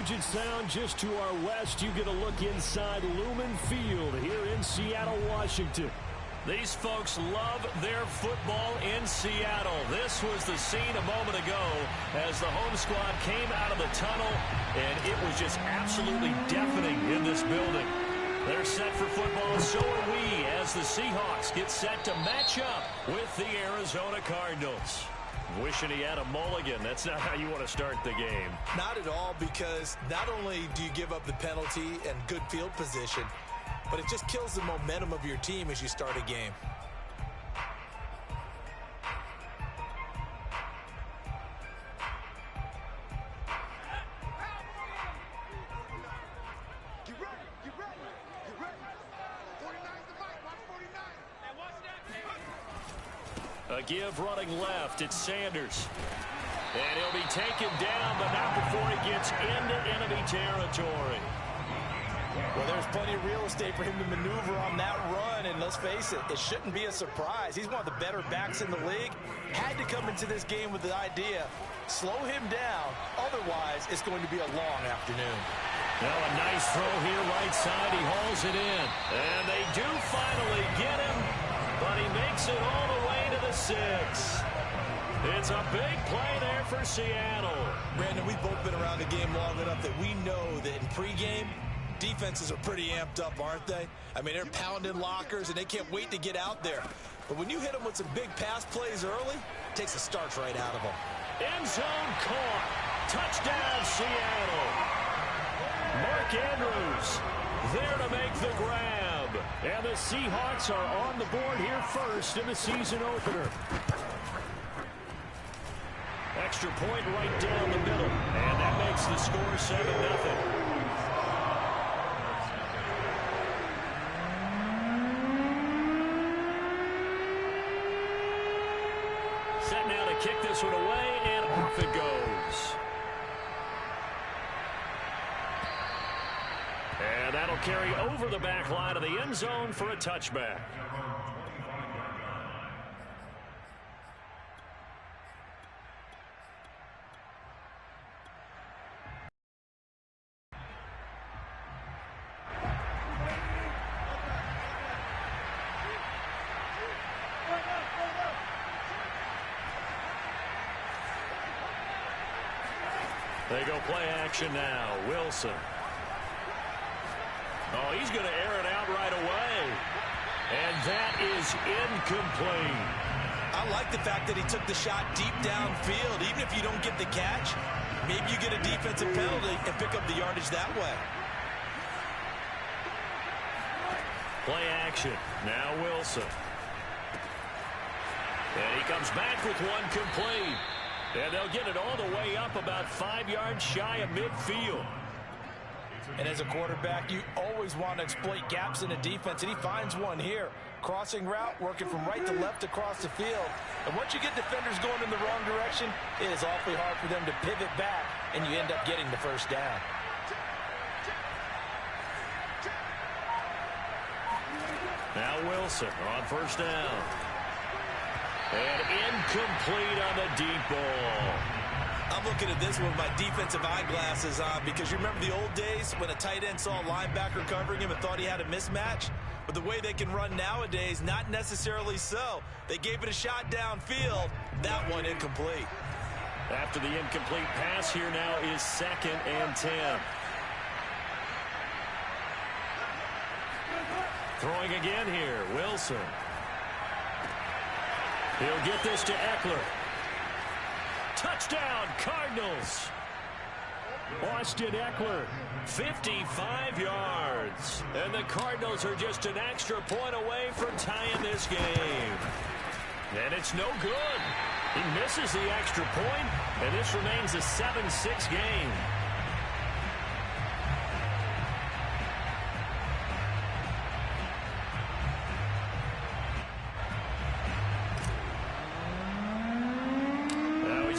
Puget Sound just to our west. You get a look inside Lumen Field here in Seattle, Washington. These folks love their football in Seattle. This was the scene a moment ago as the home squad came out of the tunnel, and it was just absolutely deafening in this building. They're set for football, so are we, as the Seahawks get set to match up with the Arizona Cardinals. Wishing he had a mulligan. That's not how you want to start the game. Not at all, because not only do you give up the penalty and good field position, but it just kills the momentum of your team as you start a game. A give running left. It's Sanders. And he'll be taken down, but not before he gets into enemy territory. Well, there's plenty of real estate for him to maneuver on that run, and let's face it, it shouldn't be a surprise. He's one of the better backs in the league. Had to come into this game with the idea, slow him down, otherwise it's going to be a long afternoon. Now a nice throw here right side. He hauls it in. And they do finally get him, but he makes it all the way to the 6. It's a big play there for Seattle. Brandon, we've both been around the game long enough that we know that in pregame, defenses are pretty amped up, aren't they? I mean, they're pounding lockers, and they can't wait to get out there. But when you hit them with some big pass plays early, it takes the starch right out of them. End zone caught. Touchdown, Seattle. Mark Andrews there to make the grab. And the Seahawks are on the board here first in the season opener. Extra point right down the middle. And that makes the score 7-0. Set now to kick this one away, and off it goes. And that'll carry over the back line of the end zone for a touchback. They go play action now. Wilson. Oh, he's going to air it out right away. And that is incomplete. I like the fact that he took the shot deep downfield. Even if you don't get the catch, maybe you get a defensive penalty and pick up the yardage that way. Play action. Now Wilson. And he comes back with one complete. And they'll get it all the way up about 5 yards shy of midfield. And as a quarterback, you always want to exploit gaps in a defense, and he finds one here. Crossing route, working from right to left across the field. And once you get defenders going in the wrong direction, it is awfully hard for them to pivot back, and you end up getting the first down. Now Wilson on first down. And incomplete on the deep ball. I'm looking at this one with my defensive eyeglasses on, because you remember the old days when a tight end saw a linebacker covering him and thought he had a mismatch? But the way they can run nowadays, not necessarily so. They gave it a shot downfield. That one incomplete. After the incomplete pass, here now is 2nd and 10. Throwing again here, Wilson. He'll get this to Eckler. Touchdown, Cardinals. Austin Eckler. 55 yards. And the Cardinals are just an extra point away from tying this game. And it's no good. He misses the extra point, and this remains a 7-6 game.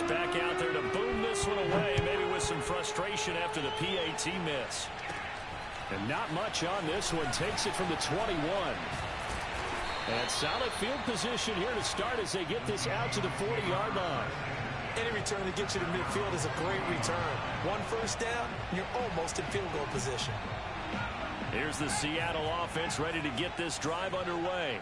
Back out there to boom this one away, maybe with some frustration after the PAT miss. And not much on this one. Takes it from the 21. And solid field position here to start as they get this out to the 40-yard line. Any return that gets you to midfield is a great return. One first down, you're almost in field goal position. Here's the Seattle offense ready to get this drive underway.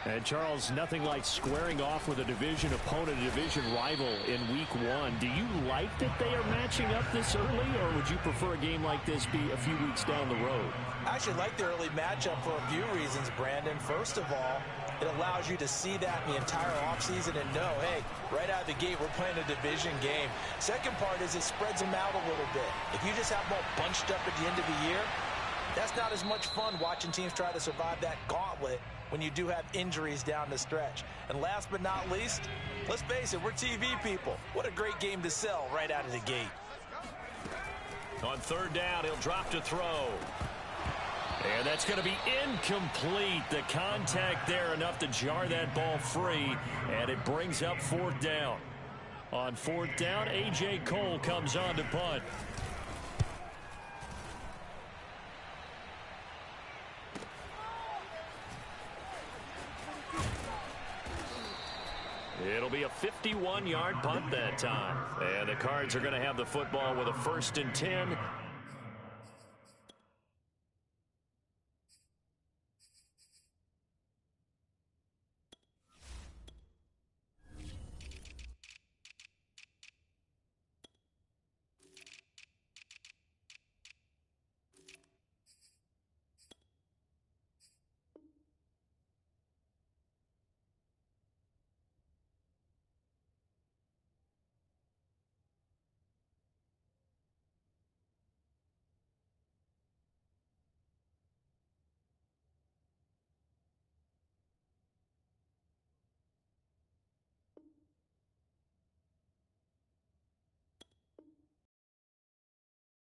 And Charles, nothing like squaring off with a division opponent, a division rival in week one. Do you like that they are matching up this early, or would you prefer a game like this be a few weeks down the road? I actually like the early matchup for a few reasons, Brandon. First of all, it allows you to see that in the entire offseason and know, hey, right out of the gate, we're playing a division game. Second part is it spreads them out a little bit. If you just have them all bunched up at the end of the year, that's not as much fun watching teams try to survive that gauntlet when you do have injuries down the stretch. And last but not least, let's face it, we're TV people. What a great game to sell right out of the gate. On third down, he'll drop to throw. And that's going to be incomplete. The contact there enough to jar that ball free, and it brings up fourth down. On fourth down, A.J. Cole comes on to punt. It'll be a 51-yard punt that time. And the Cards are going to have the football with a 1st and 10.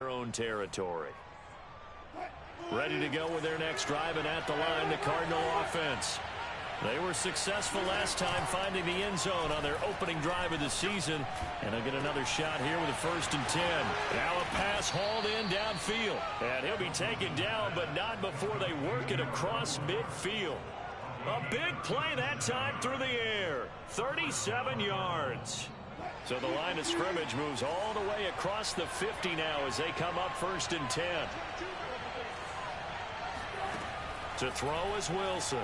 Their own territory. Ready to go with their next drive, and at the line, the Cardinal offense. They were successful last time finding the end zone on their opening drive of the season, and they'll get another shot here with a 1st and 10. Now a pass hauled in downfield, and he'll be taken down, but not before they work it across midfield. A big play that time through the air, 37 yards. So the line of scrimmage moves all the way across the 50 now as they come up 1st and 10. To throw is Wilson.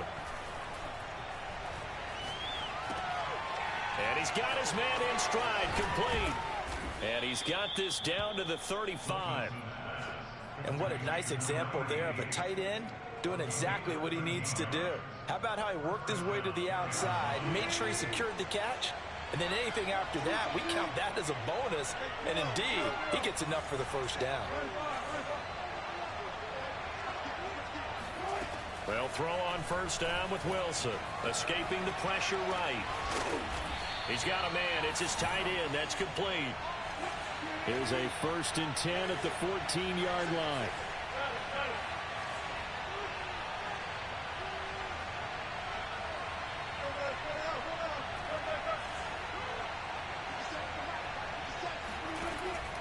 And he's got his man in stride, complete. And he's got this down to the 35. And what a nice example there of a tight end doing exactly what he needs to do. How about how he worked his way to the outside, made sure he secured the catch? And then anything after that, we count that as a bonus. And indeed, he gets enough for the 1st down. Well, throw on 1st down with Wilson. Escaping the pressure right. He's got a man. It's his tight end. That's complete. Here's a 1st and 10 at the 14-yard line.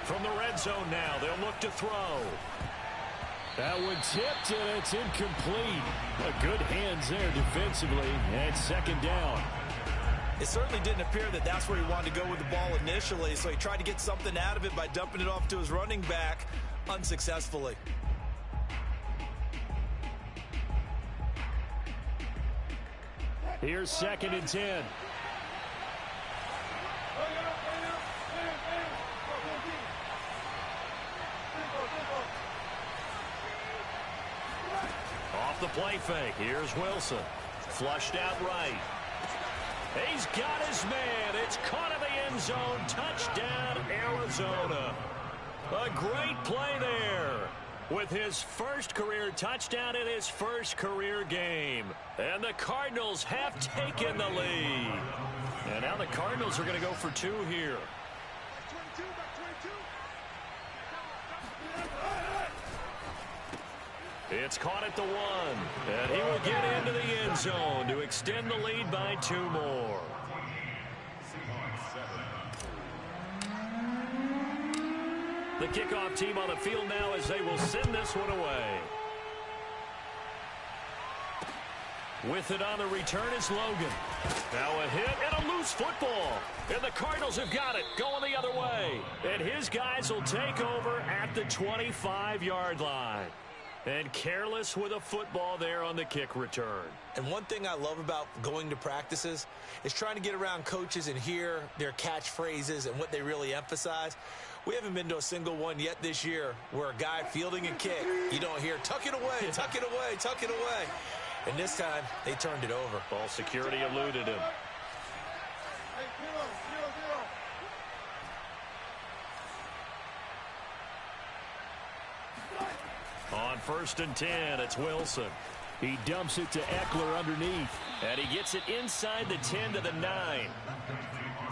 From the red zone now, they'll look to throw. That one tipped, and it's incomplete. Good hands there defensively, and 2nd down. It certainly didn't appear that that's where he wanted to go with the ball initially, so he tried to get something out of it by dumping it off to his running back unsuccessfully. Here's 2nd and 10. Off the play fake, here's Wilson. Flushed out right. He's got his man. It's caught in the end zone. Touchdown, Arizona. A great play there with his first career touchdown in his first career game. And the Cardinals have taken the lead. And now the Cardinals are going to go for 2 here. It's caught at the 1, and he will get into the end zone to extend the lead by 2 more. The kickoff team on the field now as they will send this one away. With it on the return is Logan. Now a hit and a loose football. And the Cardinals have got it going the other way. And his guys will take over at the 25-yard line. And careless with a football there on the kick return. And one thing I love about going to practices is trying to get around coaches and hear their catchphrases and what they really emphasize. We haven't been to a single one yet this year where a guy fielding a kick, you don't hear, tuck it away, tuck it away, tuck it away. And this time, they turned it over. Ball security eluded him. On 1st and 10, it's Wilson. He dumps it to Eckler underneath. And he gets it inside the 10 to the 9.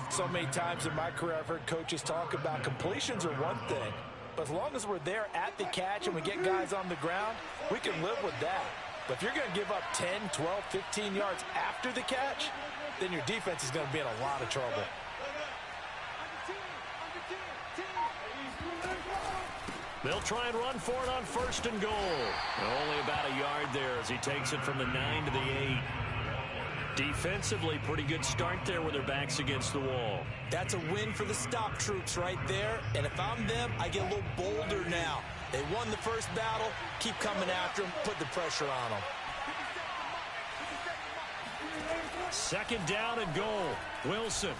So many times in my career, I've heard coaches talk about completions are one thing. But as long as we're there at the catch and we get guys on the ground, we can live with that. But if you're going to give up 10, 12, 15 yards after the catch, then your defense is going to be in a lot of trouble. They'll try and run for it on 1st and goal. Only about a yard there as he takes it from the 9 to the 8. Defensively, pretty good start there with their backs against the wall. That's a win for the stop troops right there. And if I'm them, I get a little bolder now. They won the first battle. Keep coming after them. Put the pressure on them. 2nd down and goal. Wilson.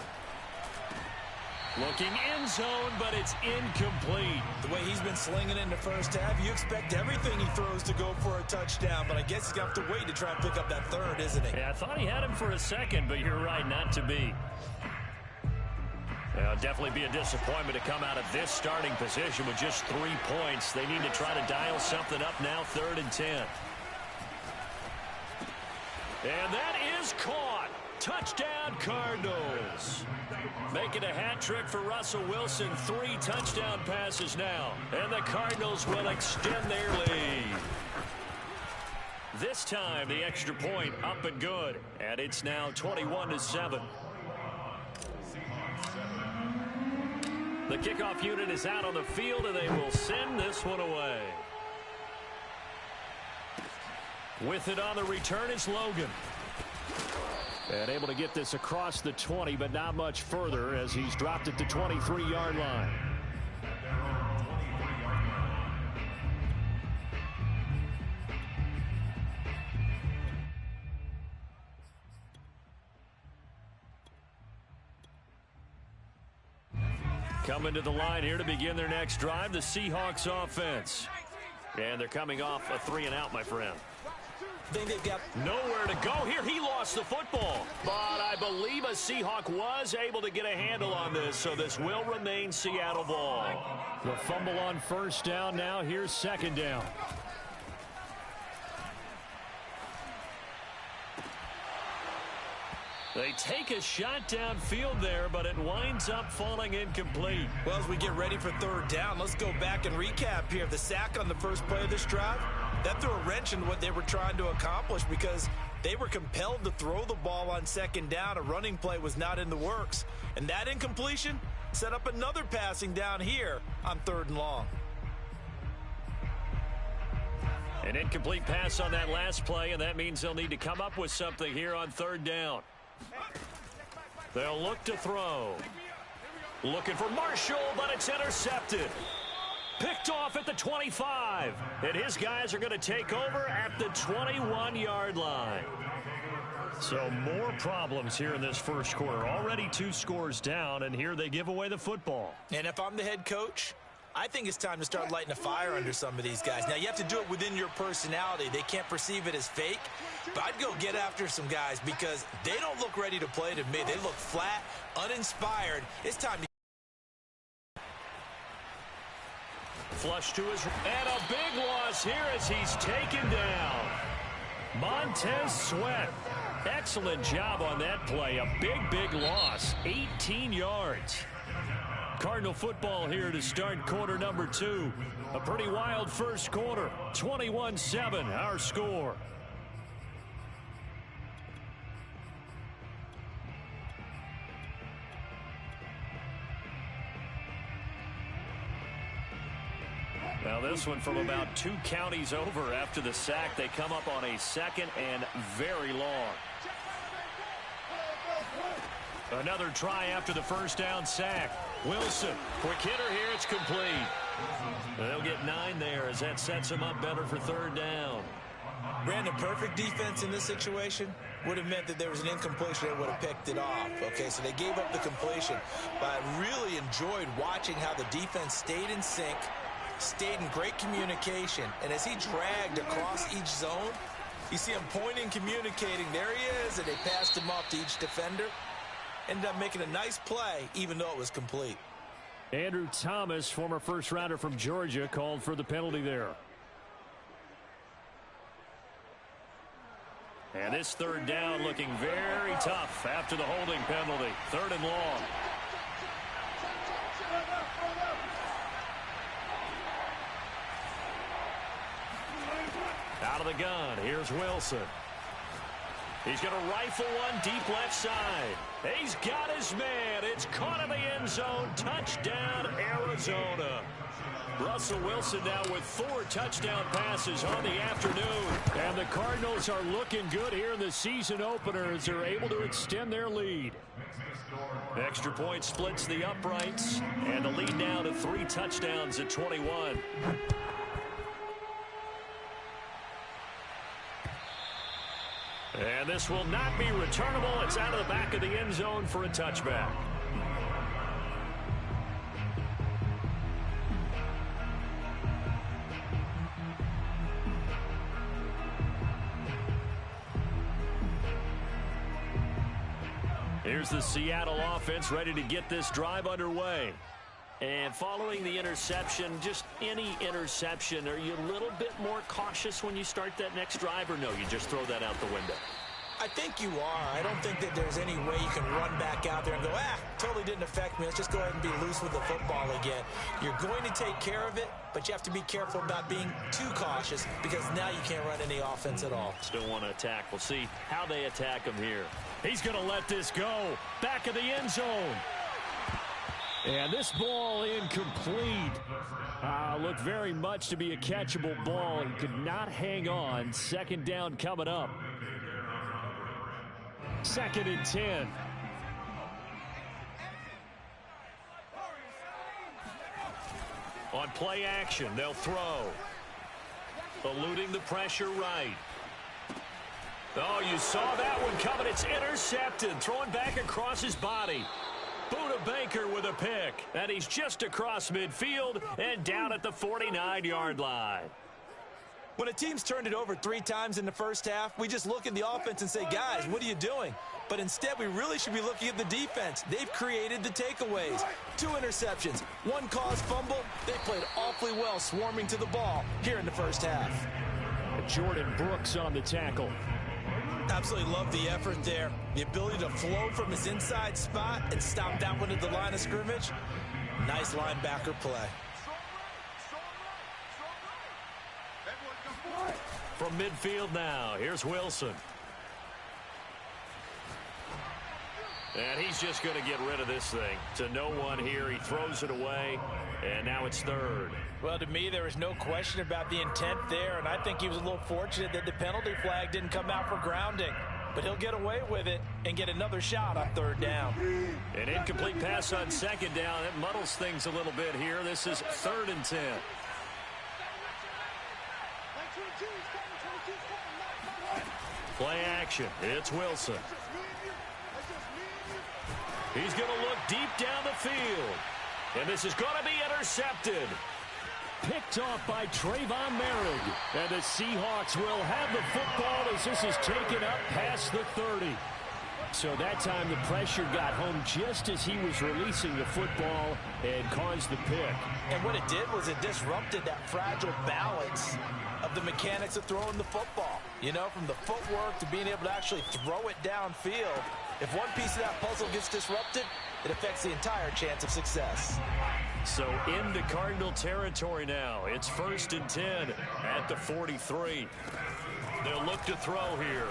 Looking end zone, but it's incomplete. The way he's been slinging in the first half, you expect everything he throws to go for a touchdown. But I guess he's going to have to wait to try and pick up that third, isn't he? Yeah, I thought he had him for a second, but you're right, not to be. It'll definitely be a disappointment to come out of this starting position with just 3 points. They need to try to dial something up now, 3rd and 10. And that is caught. Touchdown, Cardinals. Making a hat trick for Russell Wilson. 3 touchdown passes now. And the Cardinals will extend their lead. This time, the extra point up and good. And it's now 21-7. The kickoff unit is out on the field, and they will send this one away. With it on the return is Logan. And able to get this across the 20, but not much further as he's dropped it to 23-yard line. Coming to the line here to begin their next drive, the Seahawks offense. And they're coming off a 3-and-out, my friend. I think they've got nowhere to go here. He lost the football. But I believe a Seahawk was able to get a handle on this, so this will remain Seattle ball. The fumble on 1st down now. Here's 2nd down. They take a shot downfield there, but it winds up falling incomplete. Well, as we get ready for 3rd down, let's go back and recap here. The sack on the first play of this drive, that threw a wrench in what they were trying to accomplish because they were compelled to throw the ball on 2nd down. A running play was not in the works. And that incompletion set up another passing down here on 3rd and long. An incomplete pass on that last play, and that means they'll need to come up with something here on 3rd down. They'll look to throw. Looking for Marshall, but it's intercepted. Picked off at the 25. And his guys are going to take over at the 21-yard line. So more problems here in this first quarter. Already 2 scores down, and here they give away the football. And if I'm the head coach, I think it's time to start lighting a fire under some of these guys. Now, you have to do it within your personality. They can't perceive it as fake. But I'd go get after some guys because they don't look ready to play to me. They look flat, uninspired. It's time to flush to his, and a big loss here as he's taken down. Montez Sweat. Excellent job on that play. A big loss. 18 yards. Cardinal football here to start quarter number 2. A pretty wild first quarter. 21-7, our score. Now Well, this one from about 2 counties over after the sack. They come up on a 2nd and very long. Another try after the first down sack. Wilson, quick hitter here. It's complete. They'll get 9 there as that sets them up better for 3rd down. Brandon, perfect defense in this situation would have meant that there was an incompletion. They would have picked it off. Okay, so they gave up the completion. But I really enjoyed watching how the defense stayed in sync, stayed in great communication. And as he dragged across each zone, you see him pointing, communicating. There he is, and they passed him off to each defender. Ended up making a nice play, even though it was complete. Andrew Thomas, former first-rounder from Georgia, called for the penalty there. And this 3rd down looking very tough after the holding penalty. 3rd and long. Out of the gun, here's Wilson. He's going to rifle one deep left side. He's got his man. It's caught in the end zone. Touchdown, Arizona. Russell Wilson now with 4 touchdown passes on the afternoon. And the Cardinals are looking good here in the season opener as they're able to extend their lead. Extra point splits the uprights. And the lead now to 3 touchdowns at 21. And this will not be returnable. It's out of the back of the end zone for a touchback. Here's the Seattle offense ready to get this drive underway. And following the interception, just any interception, are you a little bit more cautious when you start that next drive, or no, you just throw that out the window? I think you are. I don't think that there's any way you can run back out there and go, totally didn't affect me. Let's just go ahead and be loose with the football again. You're going to take care of it, but you have to be careful about being too cautious because now you can't run any offense at all. Still want to attack. We'll see how they attack him here. He's going to let this go. Back of the end zone. And this ball incomplete. Looked very much to be a catchable ball. He could not hang on. 2nd down coming up. 2nd and 10. On play action, they'll throw. Eluding the pressure right. Oh, you saw that one coming. It's intercepted. Throwing back across his body. Buda Baker with a pick. And he's just across midfield and down at the 49-yard line. When a team's turned it over 3 times in the first half, we just look at the offense and say, guys, what are you doing? But instead, we really should be looking at the defense. They've created the takeaways. 2 interceptions, 1 caused fumble. They played awfully well swarming to the ball here in the first half. Jordan Brooks on the tackle. Absolutely love the effort there. The ability to flow from his inside spot and stop that one at the line of scrimmage. Nice linebacker play. From midfield now, here's Wilson. And he's just going to get rid of this thing. To no one here. He throws it away, and now it's 3rd. Well, to me, there was no question about the intent there, and I think he was a little fortunate that the penalty flag didn't come out for grounding. But he'll get away with it and get another shot on 3rd down. An incomplete pass on 2nd down. It muddles things a little bit here. This is 3rd and 10. Play action. It's Wilson. He's going to look deep down the field. And this is going to be intercepted. Picked off by Trayvon Merrick. And the Seahawks will have the football as this is taken up past the 30. So that time the pressure got home just as he was releasing the football and caused the pick. And what it did was it disrupted that fragile balance of the mechanics of throwing the football. You know, from the footwork to being able to actually throw it downfield. If one piece of that puzzle gets disrupted, it affects the entire chance of success. So into Cardinal territory now. It's 1st and 10 at the 43. They'll look to throw here.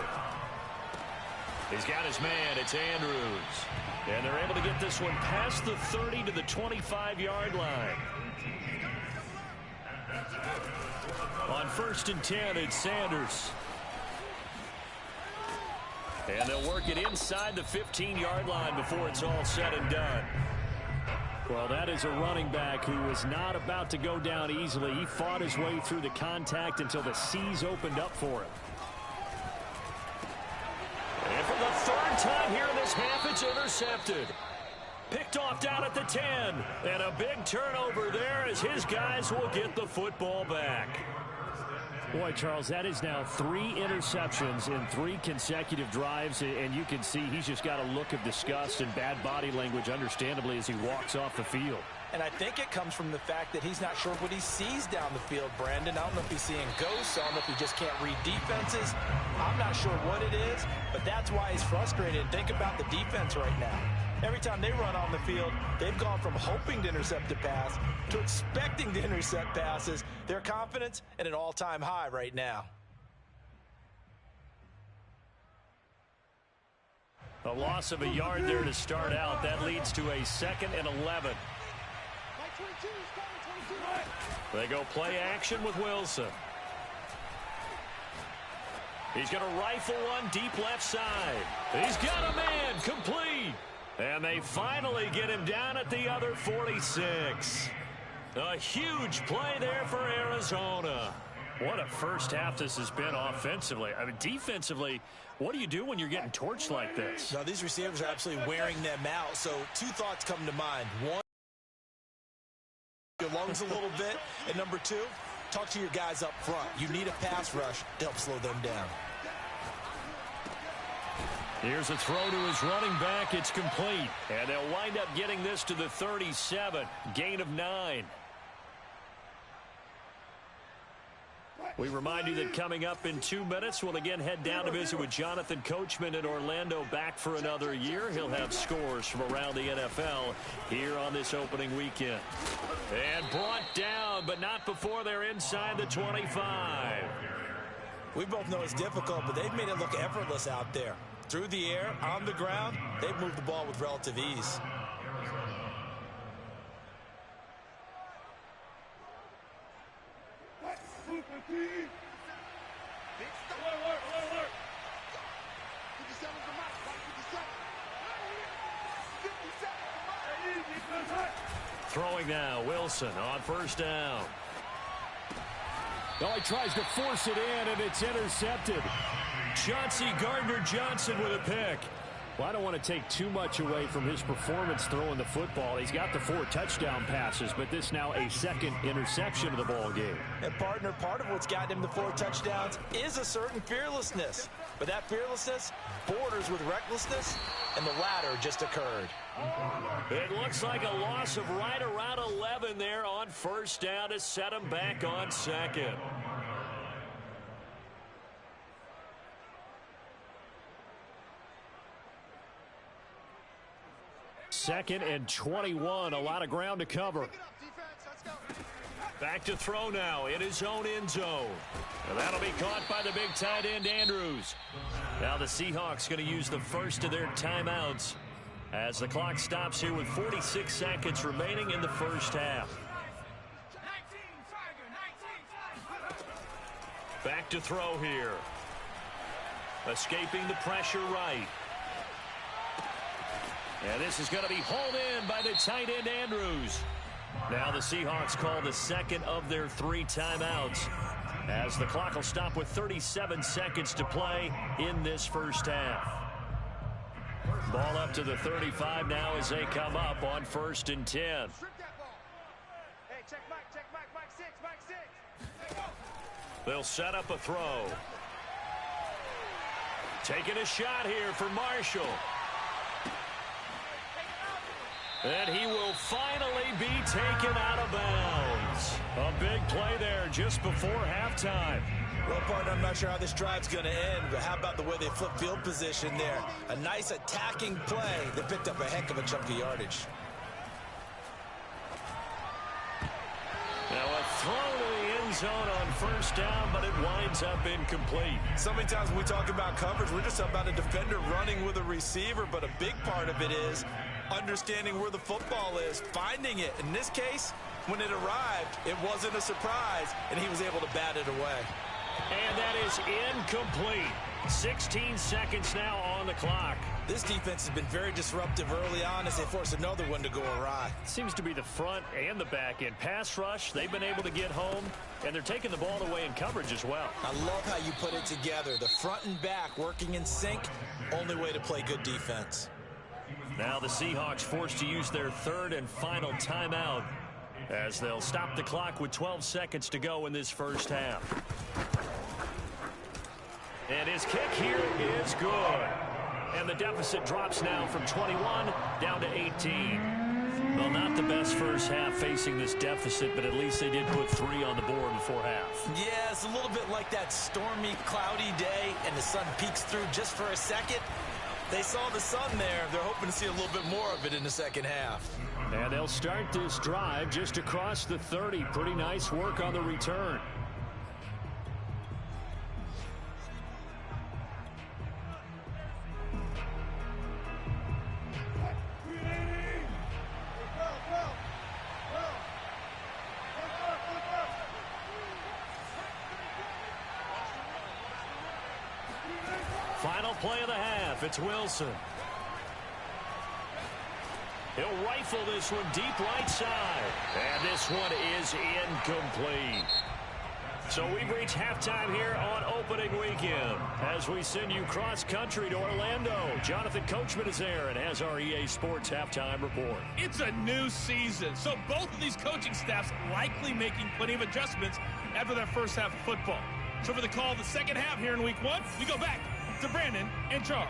He's got his man. It's Andrews. And they're able to get this one past the 30 to the 25-yard line. On 1st and 10, it's Sanders. And they'll work it inside the 15-yard line before it's all said and done. Well, that is a running back who was not about to go down easily. He fought his way through the contact until the seas opened up for him. And for the 3rd time here in this half, it's intercepted. Picked off down at the 10. And a big turnover there as his guys will get the football back. Boy, Charles, that is now 3 interceptions in 3 consecutive drives, and you can see he's just got a look of disgust and bad body language, understandably, as he walks off the field. And I think it comes from the fact that he's not sure what he sees down the field, Brandon. I don't know if he's seeing ghosts. I don't know if he just can't read defenses. I'm not sure what it is, but that's why he's frustrated. Think about the defense right now. Every time they run on the field, they've gone from hoping to intercept a pass to expecting to intercept passes. Their confidence at an all-time high right now. A loss of a yard there to start out. That leads to a 2nd and 11. They go play action with Wilson. He's going to rifle one deep left side. He's got a man, complete. And they finally get him down at the other 46. A huge play there for Arizona. What a first half this has been offensively. I mean, defensively, what do you do when you're getting torched like this? Now, these receivers are absolutely wearing them out. So 2 thoughts come to mind. One, your lungs a little bit. And number 2, talk to your guys up front. You need a pass rush to help slow them down. Here's a throw to his running back. It's complete. And they'll wind up getting this to the 37. Gain of 9. We remind you that coming up in 2 minutes, we'll again head down to visit with Jonathan Coachman in Orlando, back for another year. He'll have scores from around the NFL here on this opening weekend. And brought down, but not before they're inside the 25. We both know it's difficult, but they've made it look effortless out there. Through the air, on the ground, they've moved the ball with relative ease. Throwing now, Wilson on 1st down. Oh, he tries to force it in, and it's intercepted. Chauncey Gardner-Johnson with a pick. Well, I don't want to take too much away from his performance throwing the football. He's got the 4 touchdown passes, but this now a 2nd interception of the ball game. And, partner, part of what's gotten him the 4 touchdowns is a certain fearlessness. But that fearlessness borders with recklessness, and the latter just occurred. It looks like a loss of right around 11 there on 1st down to set him back on 2nd. Second and 21, a lot of ground to cover. Back to throw now in his own end zone. And that'll be caught by the big tight end, Andrews. Now the Seahawks going to use the first of their timeouts as the clock stops here with 46 seconds remaining in the first half. Back to throw here. Escaping the pressure right. And this is going to be hauled in by the tight end, Andrews. Now the Seahawks call the 2nd of their 3 timeouts as the clock will stop with 37 seconds to play in this first half. Ball up to the 35 now as they come up on 1st and 10. They'll set up a throw. Taking a shot here for Marshall. And he will finally be taken out of bounds. A big play there just before halftime. Well, partner, I'm not sure how this drive's going to end, but how about the way they flip field position there? A nice attacking play that picked up a heck of a chunk of yardage. Now a throw to the end zone on 1st down, but it winds up incomplete. So many times when we talk about coverage, we're just about a defender running with a receiver, but a big part of it is understanding where the football is, finding it. In this case, when it arrived, it wasn't a surprise, and he was able to bat it away. And that is incomplete. 16 seconds now on the clock. This defense has been very disruptive early on as they force another one to go awry. Seems to be the front and the back end. Pass rush, they've been able to get home, and they're taking the ball away in coverage as well. I love how you put it together. The front and back working in sync, only way to play good defense. Now the Seahawks forced to use their third and final timeout as they'll stop the clock with 12 seconds to go in this first half. And his kick here is good. And the deficit drops now from 21 down to 18. Well, not the best first half facing this deficit, but at least they did put 3 on the board before half. Yeah, it's a little bit like that stormy, cloudy day, and the sun peeks through just for a second. They saw the sun there. They're hoping to see a little bit more of it in the second half. And they'll start this drive just across the 30. Pretty nice work on the return. Final play of the half. It's Wilson. He'll rifle this one deep right side. And this one is incomplete. So we've reached halftime here on opening weekend as we send you cross-country to Orlando. Jonathan Coachman is there and has our EA Sports halftime report. It's a new season, so both of these coaching staffs likely making plenty of adjustments after that first half of football. So for the call of the second half here in week 1, we go back to Brandon and Charles.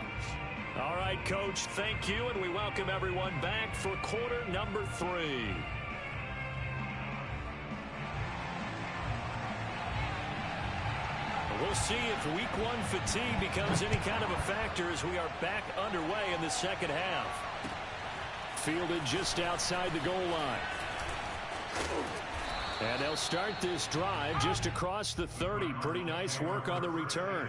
All right, Coach, thank you, and we welcome everyone back for quarter number 3. We'll see if week 1 fatigue becomes any kind of a factor as we are back underway in the second half. Fielded just outside the goal line. And they'll start this drive just across the 30. Pretty nice work on the return.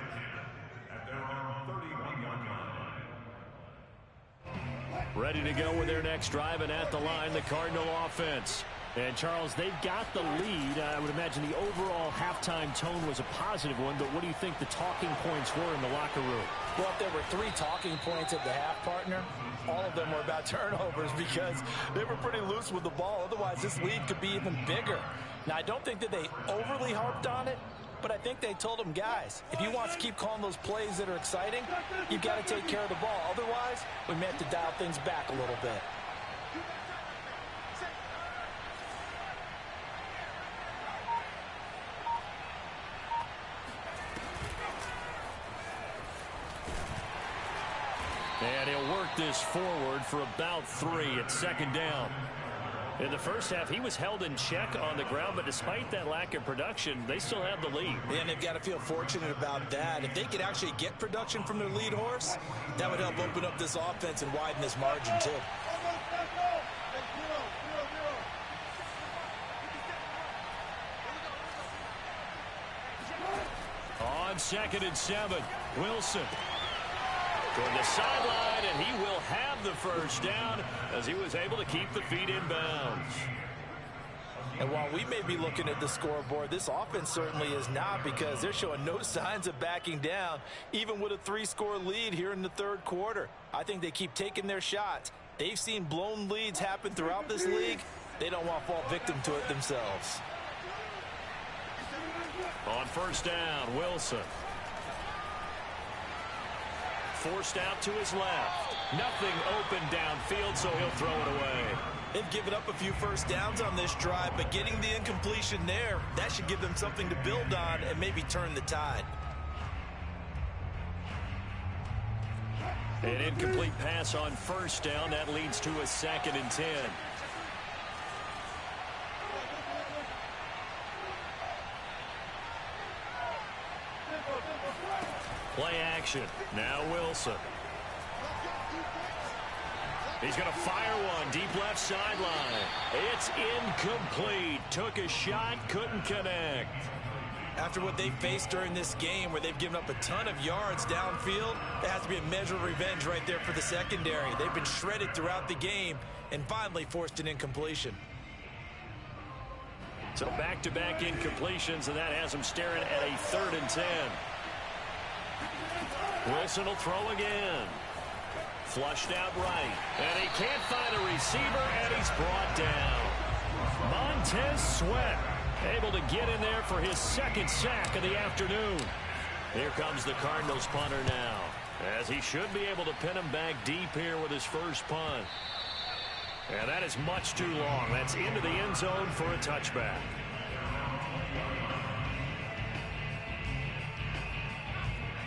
Ready to go with their next drive, and at the line, the Cardinal offense. And, Charles, they've got the lead. I would imagine the overall halftime tone was a positive one, but what do you think the talking points were in the locker room? Well, if there were 3 talking points at the half, partner, all of them were about turnovers because they were pretty loose with the ball. Otherwise, this lead could be even bigger. Now, I don't think that they overly harped on it, but I think they told them, guys, if you want to keep calling those plays that are exciting, you've got to take care of the ball. Otherwise, we may have to dial things back a little bit. And he'll work this forward for about 3 at second down. In the first half, he was held in check on the ground, but despite that lack of production, they still have the lead. And they've got to feel fortunate about that. If they could actually get production from their lead horse, that would help open up this offense and widen this margin, too. On 2nd and 7, Wilson toward the sideline, and he will have the first down as he was able to keep the feet in bounds. And while we may be looking at the scoreboard, this offense certainly is not, because they're showing no signs of backing down, even with a 3-score lead here in the third quarter. I think they keep taking their shots. They've seen blown leads happen throughout this league. They don't want to fall victim to it themselves. On first down, Wilson. Forced out to his left. Nothing open downfield, so he'll throw it away. They've given up a few first downs on this drive, but getting the incompletion there, that should give them something to build on and maybe turn the tide. An incomplete pass on first down. That leads to a 2nd and 10. Play action. Now Wilson. He's going to fire one deep left sideline. It's incomplete. Took a shot, couldn't connect. After what they've faced during this game where they've given up a ton of yards downfield, there has to be a measure of revenge right there for the secondary. They've been shredded throughout the game and finally forced an incompletion. So back-to-back incompletions, and that has him staring at a 3rd and 10. Wilson will throw again. Flushed out right. And he can't find a receiver, and he's brought down. Montez Sweat able to get in there for his 2nd sack of the afternoon. Here comes the Cardinals punter now, as he should be able to pin him back deep here with his first punt. And that is much too long. That's into the end zone for a touchback.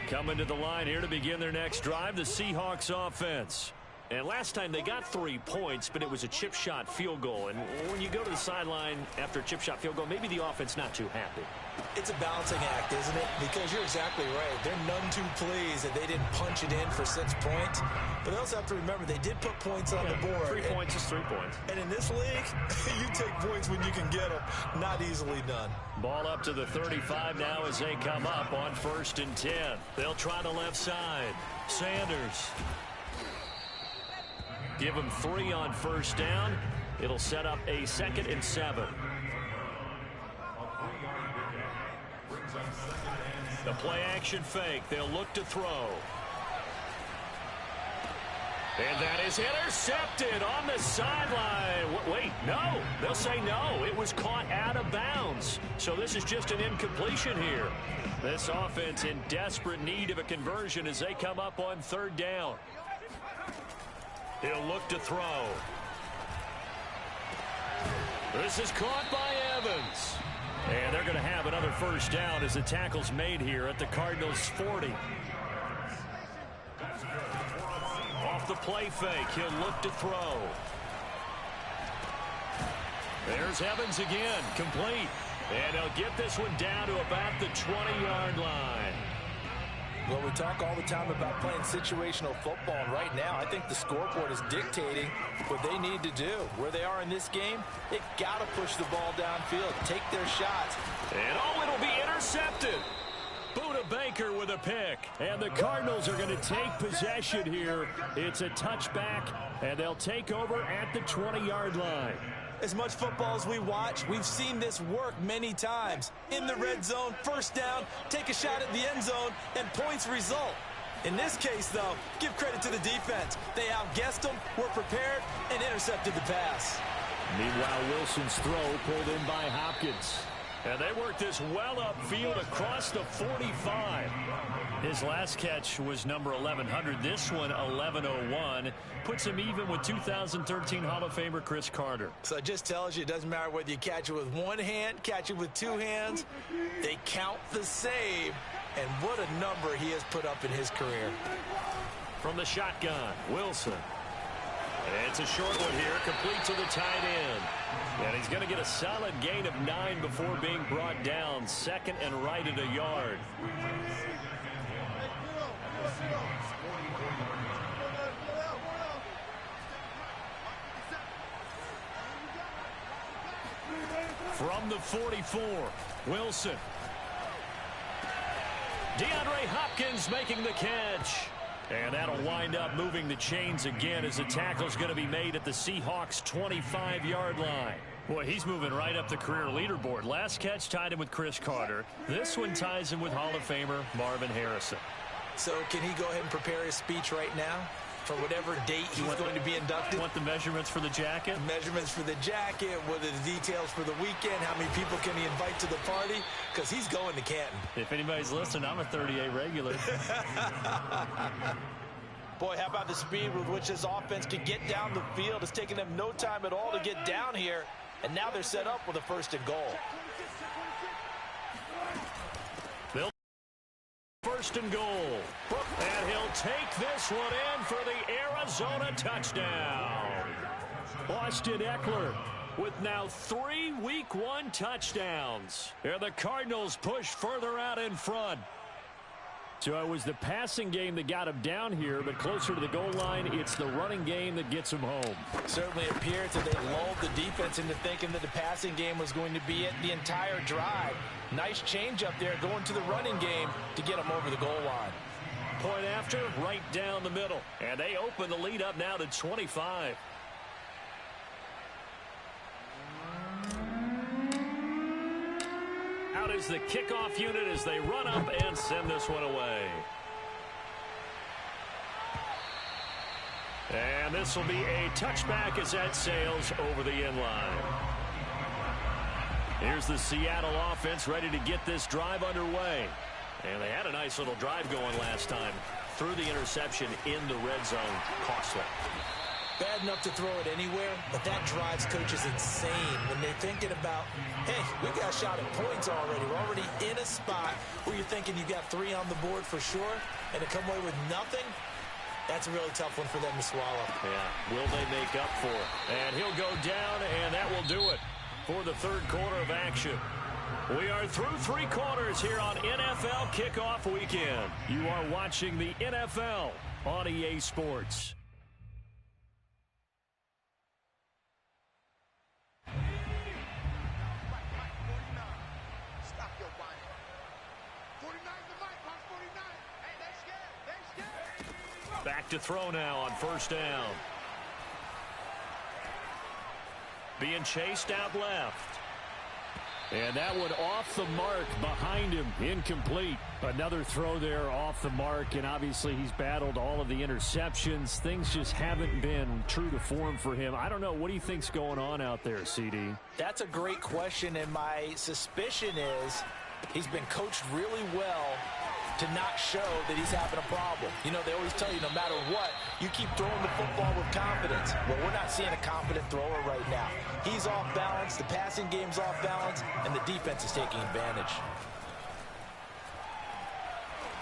Coming to the line here to begin their next drive, the Seahawks offense. And last time they got 3 points, but it was a chip shot field goal. And when you go to the sideline after a chip shot field goal, maybe the offense not too happy. It's a balancing act, isn't it? Because you're exactly right. They're none too pleased that they didn't punch it in for 6 points. But they also have to remember they did put points on the board. 3 points is 3 points. And in this league, you take points when you can get them. Not easily done. Ball up to the 35 now as they come up on 1st and 10. They'll try the left side. Sanders. Give him 3 on 1st down. It'll set up a 2nd and 7. The play action fake. They'll look to throw. And that is intercepted on the sideline. Wait, no. They'll say no. It was caught out of bounds. So this is just an incompletion here. This offense in desperate need of a conversion as they come up on 3rd down. He'll look to throw. This is caught by Evans. And they're going to have another 1st down as the tackle's made here at the Cardinals' 40. Off the play fake, he'll look to throw. There's Evans again, complete. And they'll get this one down to about the 20-yard line. Well, we talk all the time about playing situational football, and right now I think the scoreboard is dictating what they need to do. Where they are in this game, they've got to push the ball downfield, take their shots. And it'll be intercepted. Buda Baker with a pick. And the Cardinals are going to take possession here. It's a touchback, and they'll take over at the 20-yard line. As much football as we watch, we've seen this work many times. In the red zone, 1st down, take a shot at the end zone, and points result. In this case, though, give credit to the defense. They outguessed them, were prepared, and intercepted the pass. Meanwhile, Wilson's throw pulled in by Hopkins. And they worked this well upfield across the 45. His last catch was number 1100. This one, 1101. Puts him even with 2013 Hall of Famer Chris Carter. So it just tells you it doesn't matter whether you catch it with 1 hand, catch it with 2 hands. They count the save. And what a number he has put up in his career. From the shotgun, Wilson. And it's a short one here, complete to the tight end. And he's going to get a solid gain of 9 before being brought down. 2nd and right at a yard. From the 44, Wilson. DeAndre Hopkins making the catch. And that'll wind up moving the chains again as the tackle's going to be made at the Seahawks' 25-yard line. Boy, he's moving right up the career leaderboard. Last catch tied him with Chris Carter. This one ties him with Hall of Famer Marvin Harrison. So can he go ahead and prepare his speech right now for whatever date he's going to be inducted? Want the measurements for the jacket? Measurements for the jacket, what are the details for the weekend, how many people can he invite to the party? Because he's going to Canton. If anybody's listening, I'm a 38 regular. Boy, how about the speed with which this offense can get down the field? It's taken them no time at all to get down here, and now they're set up with a 1st and goal. 1st and goal. And he'll take this one in for the Arizona touchdown. Austin Eckler with now 3 Week 1 touchdowns. And the Cardinals push further out in front. So it was the passing game that got him down here, but closer to the goal line, it's the running game that gets him home. Certainly appears that they lulled the defense into thinking that the passing game was going to be it the entire drive. Nice change up there going to the running game to get them over the goal line. Point after, right down the middle. And they open the lead up now to 25. Out is the kickoff unit as they run up and send this one away. And this will be a touchback as that sails over the end line. Here's the Seattle offense ready to get this drive underway. And they had a nice little drive going last time. Threw the interception in the red zone. Costly. Bad enough to throw it anywhere, but that drives coaches insane when they're thinking about, hey, we got a shot at points already. We're already in a spot where you're thinking you got 3 on the board for sure, and to come away with nothing, that's a really tough one for them to swallow. Yeah, will they make up for it? And he'll go down, and that will do it for the third quarter of action. We are through 3 quarters here on NFL Kickoff Weekend. You are watching the NFL on EA Sports. Back to throw now on first down. Being chased out left. And that one off the mark behind him. Incomplete. Another throw there off the mark, and obviously he's battled all of the interceptions. Things just haven't been true to form for him. I don't know. What do you think's going on out there, CD? That's a great question, and my suspicion is he's been coached really well to not show that he's having a problem. You know, they always tell you no matter what, you keep throwing the football with confidence. Well, we're not seeing a confident thrower right now. He's off balance, the passing game's off balance, and the defense is taking advantage.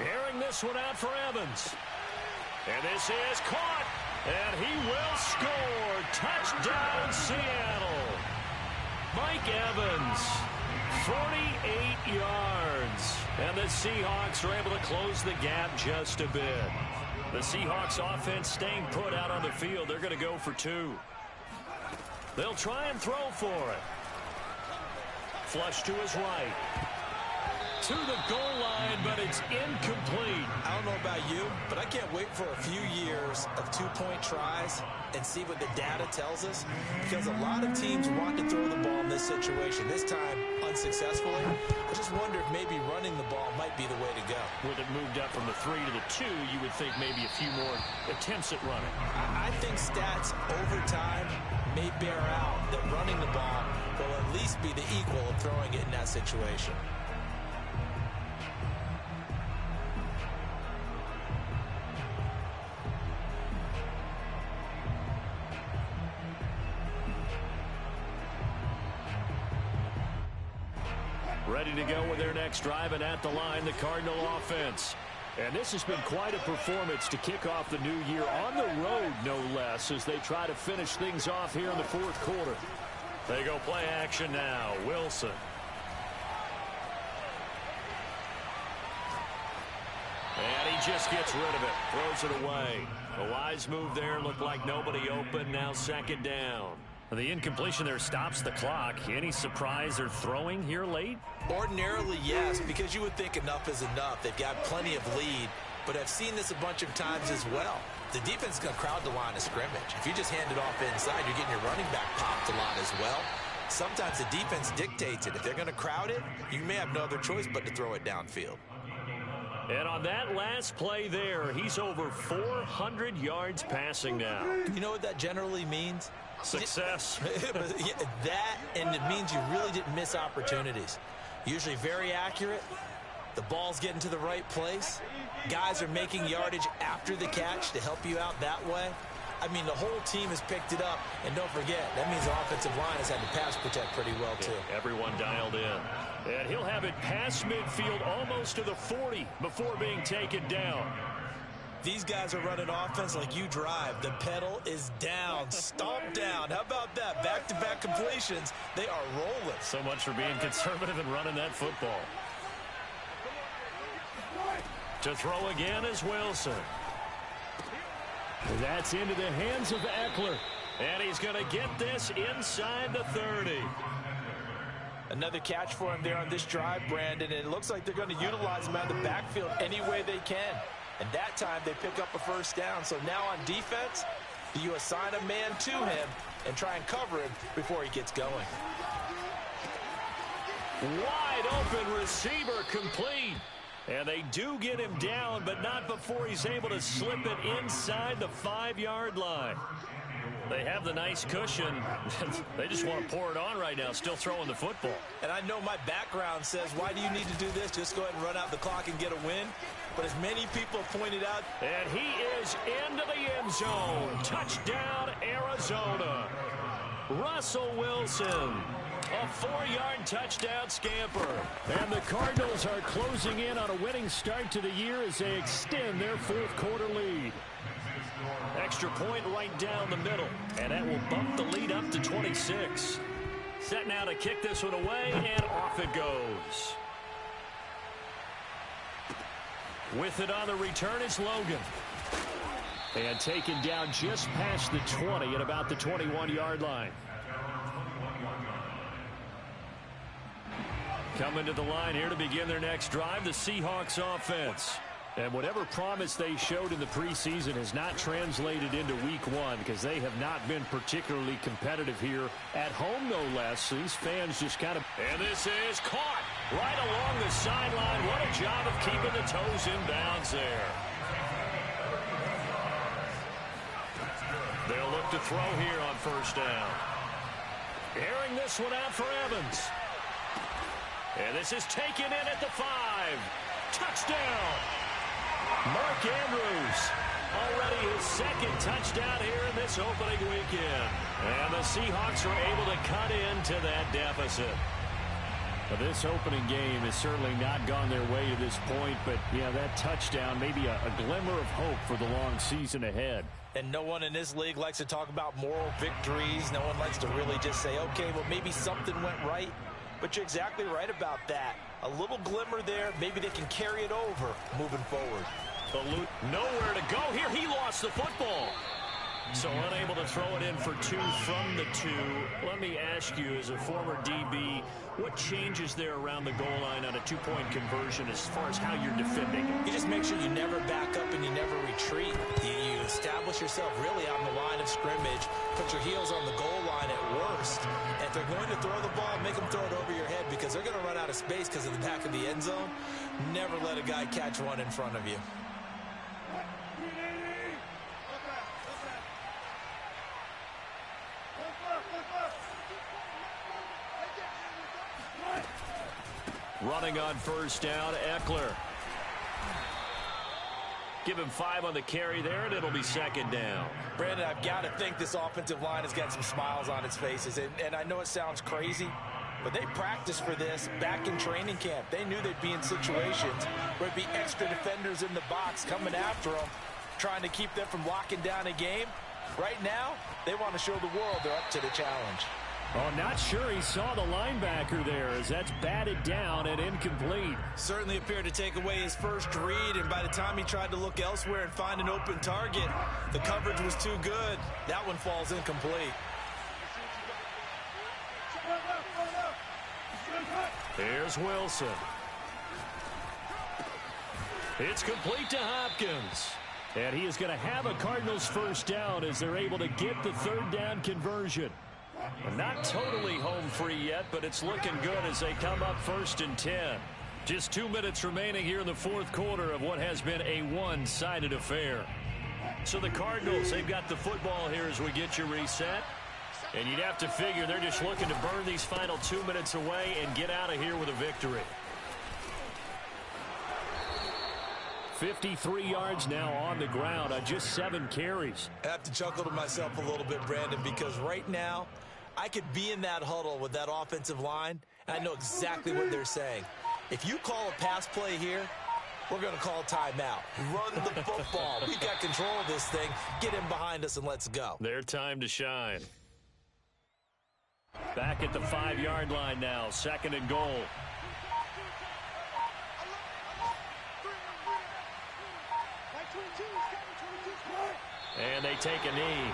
Airing this one out for Evans. And this is caught, and he will score. Touchdown, Seattle. Mike Evans. 48 yards. And the Seahawks are able to close the gap just a bit. The Seahawks offense staying put out on the field. They're going to go for 2. They'll try and throw for it. Flush to his right. To the goal line, but it's incomplete. I don't know about you, but I can't wait for a few years of 2-point tries and see what the data tells us, because a lot of teams want to throw the ball in this situation. This time, unsuccessfully. I just wonder if maybe running the ball might be the way to go. With it moved up from the 3 to the 2, you would think maybe a few more attempts at running. I think stats over time may bear out that running the ball will at least be the equal of throwing it in that situation. Ready to go with their next drive, and at the line, the Cardinal offense. And this has been quite a performance to kick off the new year on the road, no less, as they try to finish things off here in the fourth quarter. They go play action now. Wilson. And he just gets rid of it. Throws it away. A wise move there. Looked like nobody open. Now second down. The incompletion there stops the clock. Any surprise they're throwing here late? Ordinarily, yes, because you would think enough is enough. They've got plenty of lead, but I've seen this a bunch of times as well. The defense is going to crowd the line of scrimmage. If you just hand it off inside, you're getting your running back popped a lot as well. Sometimes the defense dictates it. If they're going to crowd it, you may have no other choice but to throw it downfield. And on that last play there, he's over 400 yards passing now. You know what that generally means? Success. That, and it means you really didn't miss opportunities. Usually very accurate. The ball's getting to the right place. Guys are making yardage after the catch to help you out that way. I mean, the whole team has picked it up. And don't forget, that means the offensive line has had to pass protect pretty well, too. Yeah, everyone dialed in. And he'll have it past midfield almost to the 40 before being taken down. These guys are running offense like you drive. The pedal is down, stomped down. How about that? Back-to-back completions. They are rolling. So much for being conservative and running that football. To throw again is Wilson. That's into the hands of Eckler. And he's going to get this inside the 30. Another catch for him there on this drive, Brandon. And it looks like they're going to utilize him out of the backfield any way they can. And that time they pick up a first down. So now on defense, do you assign a man to him and try and cover him before he gets going? Wide open receiver complete. And they do get him down, but not before he's able to slip it inside the 5-yard line. They have the nice cushion. They just want to pour it on right now, still throwing the football. And I know my background says, why do you need to do this? Just go ahead and run out the clock and get a win. But as many people pointed out. And he is into the end zone. Touchdown, Arizona. Russell Wilson. A 4-yard touchdown scamper. And the Cardinals are closing in on a winning start to the year as they extend their fourth-quarter lead. Extra point right down the middle. And that will bump the lead up to 26. Set now to kick this one away, and off it goes. With it on the return is Logan. And taken down just past the 20 at about the 21-yard line. Coming to the line here to begin their next drive, the Seahawks offense. And whatever promise they showed in the preseason has not translated into week one because they have not been particularly competitive here at home, no less. These fans just kind of... And this is caught right along the sideline. What a job of keeping the toes in bounds there. They'll look to throw here on first down. Airing this one out for Evans. And this is taken in at the 5. Touchdown! Mark Andrews, already his second touchdown here in this opening weekend. And the Seahawks are able to cut into that deficit. Well, this opening game has certainly not gone their way to this point, but, yeah, that touchdown, maybe a glimmer of hope for the long season ahead. And no one in this league likes to talk about moral victories. No one likes to really just say, okay, well, maybe something went right. But you're exactly right about that. A little glimmer there. Maybe they can carry it over moving forward. Nowhere to go here. He lost the football. So unable to throw it in for 2 from the 2. Let me ask you, as a former DB, what changes there around the goal line on a 2-point conversion as far as how you're defending? You just make sure you never back up and you never retreat. You establish yourself really on the line of scrimmage. Put your heels on the goal line at worst. And if they're going to throw the ball, make them throw it over your head because they're going to run out of space because of the back of the end zone. Never let a guy catch one in front of you. Running on first down, Eckler. Give him 5 on the carry there, and it'll be second down. Brandon, I've got to think this offensive line has got some smiles on its faces. And I know it sounds crazy, but they practiced for this back in training camp. They knew they'd be in situations where it'd be extra defenders in the box coming after them, trying to keep them from locking down a game. Right now, they want to show the world they're up to the challenge. Oh, not sure he saw the linebacker there as that's batted down and incomplete. Certainly appeared to take away his first read, and by the time he tried to look elsewhere and find an open target, the coverage was too good. That one falls incomplete. Here's Wilson. It's complete to Hopkins. And he is going to have a Cardinals first down as they're able to get the third down conversion. And not totally home free yet, but it's looking good as they come up 1st and 10. Just 2 minutes remaining here in the fourth quarter of what has been a one-sided affair. So the Cardinals, they've got the football here as we get you reset. And you'd have to figure they're just looking to burn these final 2 minutes away and get out of here with a victory. 53 yards now on the ground on just 7 carries. I have to chuckle to myself a little bit, Brandon, because right now I could be in that huddle with that offensive line, and I know exactly what they're saying. If you call a pass play here, we're going to call timeout. Run the football. We've got control of this thing. Get in behind us and let's go. Their time to shine. Back at the 5-yard line now, 2nd and goal. And they take a knee.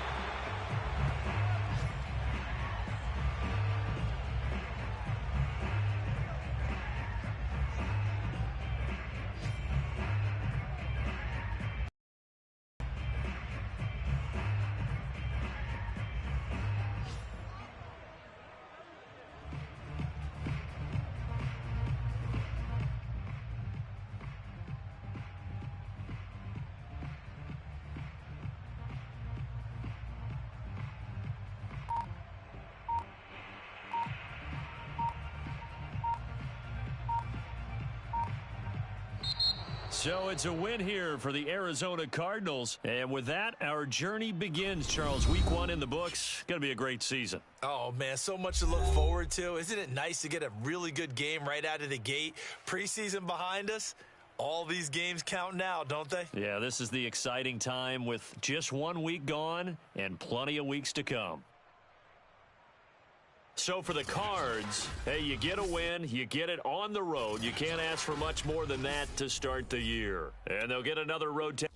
So it's a win here for the Arizona Cardinals. And with that, our journey begins, Charles. Week 1 in the books. Going to be a great season. Oh, man, so much to look forward to. Isn't it nice to get a really good game right out of the gate? Preseason behind us. All these games count now, don't they? Yeah, this is the exciting time with just 1 week gone and plenty of weeks to come. So for the Cards, hey, you get a win, you get it on the road. You can't ask for much more than that to start the year. And they'll get another road test.